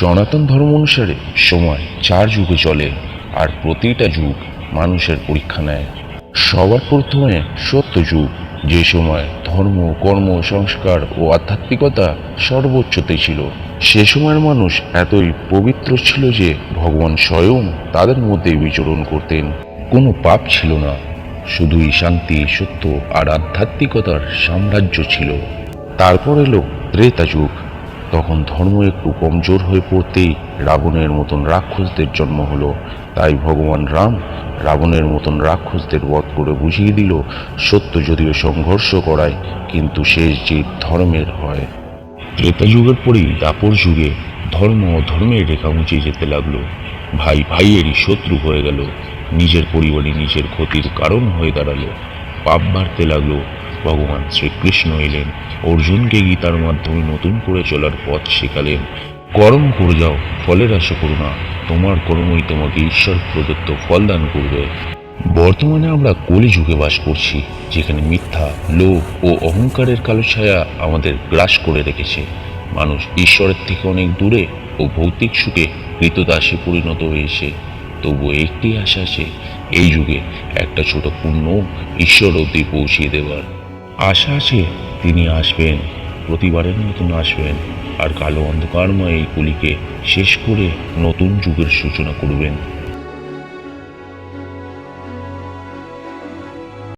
সনাতন ধর্ম অনুসারে সময় 4 যুগে চলে, আর প্রতিটা যুগ মানুষের পরীক্ষা নেয়। সবার প্রথমে সত্য যুগ, যে সময় ধর্ম, কর্ম, সংস্কার ও আধ্যাত্মিকতা সর্বোচ্চতে ছিল। সে সময়ের মানুষ এতই পবিত্র ছিল যে ভগবান স্বয়ং তাদের মধ্যে বিচরণ করতেন। কোনো পাপ ছিল না, শুধুই শান্তি, সত্য আর আধ্যাত্মিকতার সাম্রাজ্য ছিল। তারপর এলো ত্রেতা যুগ। তখন ধর্ম একটু কমজোর হয়ে পড়তেই রাবণের মতন রাক্ষসদের জন্ম হলো। তাই ভগবান রাম রাবণের মতন রাক্ষসদের বধ করে বুঝিয়ে দিল, সত্য যদিও সংঘর্ষ করায়, কিন্তু শেষ জিত ধর্মের হয়। ত্রেতা যুগের পরেই দাপর যুগে ধর্ম ও ধর্মের রেখা মুছিয়ে যেতে লাগলো। ভাই ভাইয়েরই শত্রু হয়ে গেল, নিজের পরিবারই নিজের ক্ষতির কারণ হয়ে দাঁড়ালো। পাপ বাড়তে লাগলো। ভগবান শ্রীকৃষ্ণ এলেন, অর্জুনকে গীতার মাধ্যমে নতুন করে চলার পথ শেখালেন। কর্ম করে যাও, ফলের আশা করো না, তোমার কর্মই তোমাকে ঈশ্বর প্রদত্ত ফল দান করবে। বর্তমানে আমরা কলিযুগে বাস করছি, যেখানে মিথ্যা, লোভ ও অহংকারের কালো ছায়া আমাদের গ্রাস করে রেখেছে। মানুষ ঈশ্বরের থেকে অনেক দূরে ও ভৌতিক সুখে কৃতদাসে পরিণত হয়েছে। তবুও একটি আশা আছে, এই যুগে একটা ছোট পুণ্য ঈশ্বর অবধি পৌঁছিয়ে দেওয়ার আশা আছে। তিনি আসবেন, প্রতিবারের মতন আসবেন, আর কালো অন্ধকারময় এই কলিকে শেষ করে নতুন যুগের সূচনা করবেন।